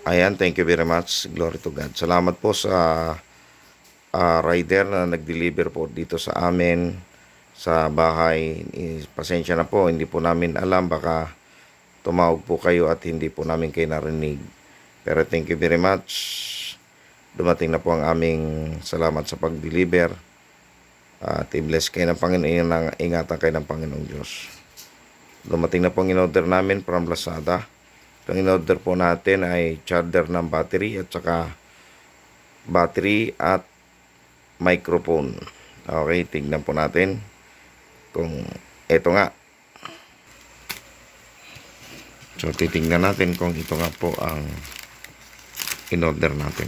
Ayan, thank you very much. Glory to God. Salamat po sa rider na nag-deliver po dito sa amin sa bahay. Pasensya na po, hindi po namin alam. Baka tumawag po kayo at hindi po namin kayo narinig. Pero thank you very much. Dumating na po ang aming salamat sa pag-deliver. At i-bless kayo ng Panginoon. Ingatan kayo ng Panginoong Diyos. Dumating na po ang in-order namin from Lazada. Itong in-order po natin ay charger ng battery at saka battery at microphone. Okay, tignan po natin kung ito nga. So, titignan natin kung ito nga po ang in-order natin.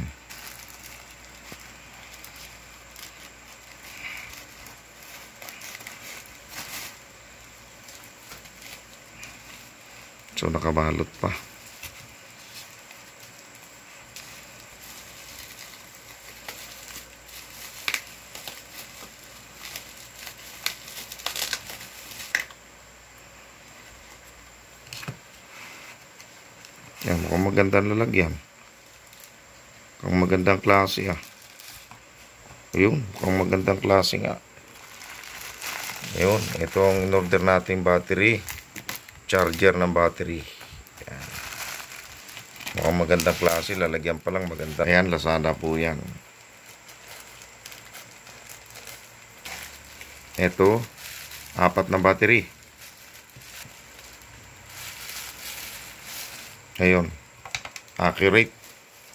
So, nakabalot pa. Yan, mukhang magandang lalagyan. Mukhang magandang klase Ayun, mukhang magandang klase nga. Ayun, ito ang in-order nating battery. Charger ng battery. Yan. Mukhang magandang klase. Lalagyan pa lang maganda. Ayan, Lazada po yan. Ito, 4 na battery. Ayun. Accurate.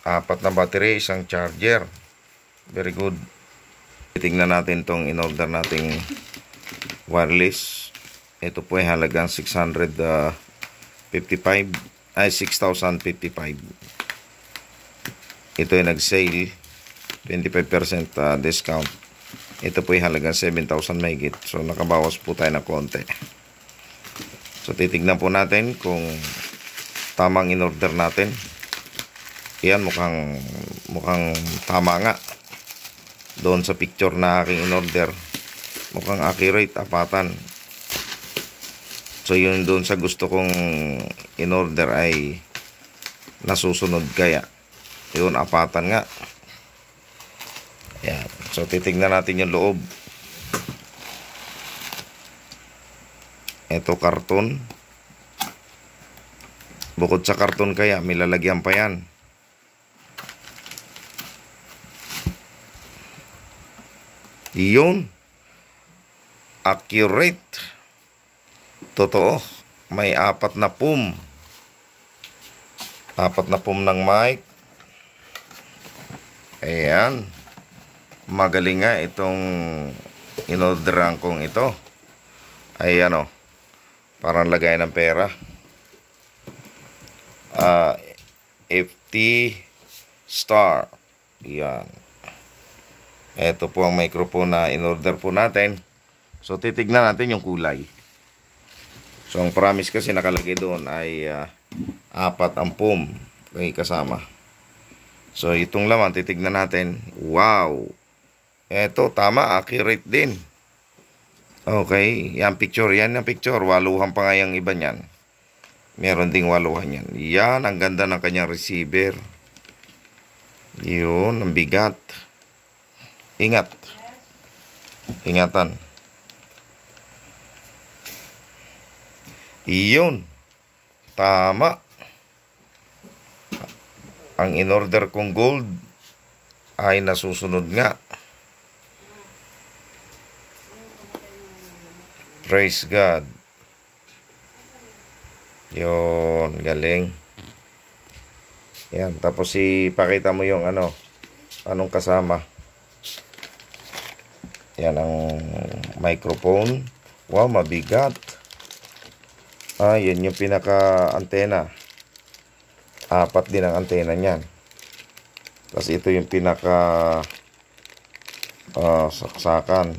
4 na battery, isang charger. Very good. Tingnan natin tong in-order nating wireless. Ito po ay halagang 655 ay 6,055. Ito ay nag-sale 25% discount. Ito po ay halagang 7,000 mahigit. So nakabawas po tayo ng konti. So titignan po natin kung tamang in-order natin. Yan, mukhang tama nga. Doon sa picture na aking in-order, mukhang accurate, 4. So yun doon sa gusto kong in-order ay nasusunod kaya. Yun, 4 nga. Yan. So titignan natin yung loob. Ito karton. Bukod sa karton kaya, may lalagyan pa yan. Yun. Accurate. Totoo. May 4 na pum. 4 na pum ng mic. Ayan. Magaling nga itong in-orderan kong ito. Ay ano, parang lagay ng pera. FT Star. Yan. Ito po ang microphone na in-order po natin. So titignan natin yung kulay. So ang promise kasi nakalagay doon ay 4 ang pum. Okay, kasama. So itong laman titignan natin. Wow. Ito tama, accurate din. Okay, yan picture, yan ang picture. Waluhan pa nga yung iba niyan. Meron ding waluhan yan. Yan, ang ganda ng kanyang receiver. Yun, ang bigat. Ingat. Ingatan. Yun. Tama. Ang in-order kong gold ay nasusunod nga. Praise God. Yun, galing. Yan, tapos ipakita mo yung anong kasama. Yan ang microphone. Wow, mabigat. Yan yung pinaka-antena. 4 din ang antena niyan. Tapos ito yung pinaka saksakan.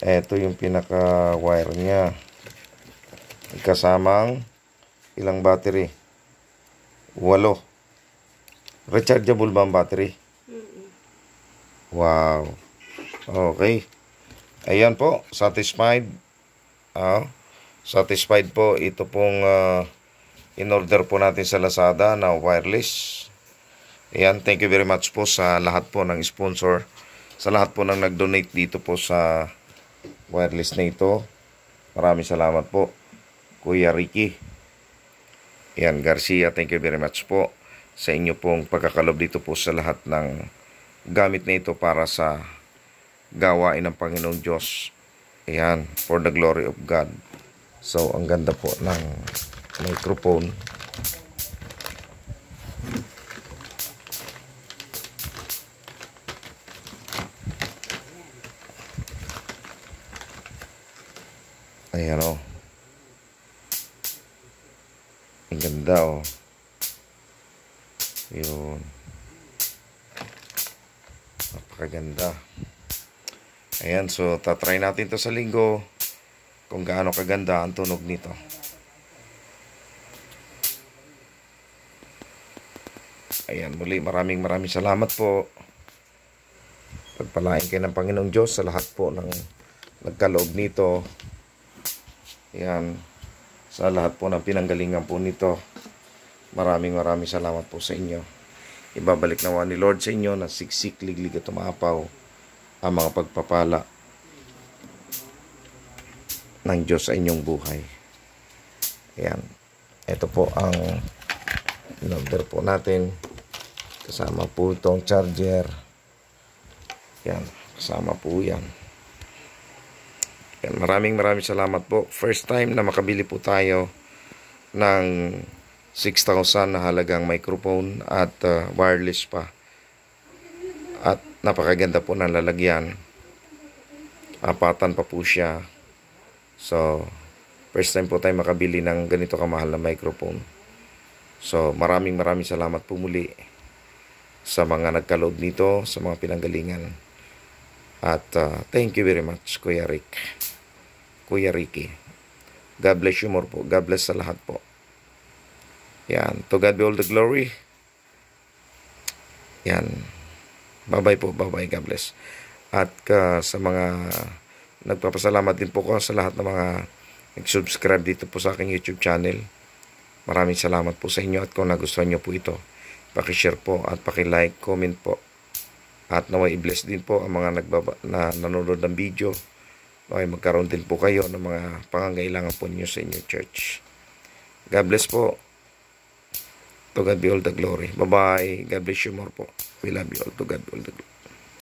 Ito yung pinaka wire niya. Kasamang ilang battery? 8. Rechargeable ba ang battery? Wow. Okay. Ayan po, satisfied. Satisfied po ito pong in-order po natin sa Lazada na wireless. Ayan, thank you very much po sa lahat po ng sponsor, sa lahat po ng nag-donate dito po sa wireless na ito. Maraming salamat po, Kuya Ricky. Ayan, Garcia, thank you very much po sa inyo pong pagkakalob dito po sa lahat ng gamit na ito para sa gawain ng Panginoong Diyos. Ayan, for the glory of God. So, ang ganda po ng microphone. Ayan o. Ang ganda o. Yun. Napakaganda. Ayan, so tatry natin to sa linggo kung gaano kaganda ang tunog nito. Ayan, muli maraming salamat po. Pagpalain kayo ng Panginoong Diyos sa lahat po ng nagkaloob nito. Ayan, sa lahat po ng pinanggalingan po nito. Maraming salamat po sa inyo. Ibabalik nawa ni Lord sa inyo na siksik, liglig at tumapaw ang mga pagpapala ng Diyos sa inyong buhay. Ayan. Ito po ang number po natin. Kasama po itong charger. Ayan. Kasama po yan. Ayan. Maraming salamat po. First time na makabili po tayo ng 6,000 na halagang microphone at wireless pa. At napakaganda po ng lalagyan. Apatan pa po siya. So, first time po tayo makabili ng ganito kamahal na microphone. So, maraming salamat po muli sa mga nagka-load nito, sa mga pinanggalingan. At thank you very much, Kuya Ricky. God bless you more po. God bless sa lahat po. Yan. To God be all the glory. Yan. Bye-bye po. Bye-bye. God bless. At sa mga nagpapasalamat din po ko sa lahat ng mga nag-subscribe dito po sa aking YouTube channel. Maraming salamat po sa inyo at kung nagustuhan nyo po ito, paki-share po at paki-like, comment po. At naway i-bless din po ang mga nanonood ng video. Naway magkaroon din po kayo ng mga pangangailangan po niyo sa inyong church. God bless po. To God be all the glory. Bye-bye. God bless you more po. We love you all. To God be all the glory.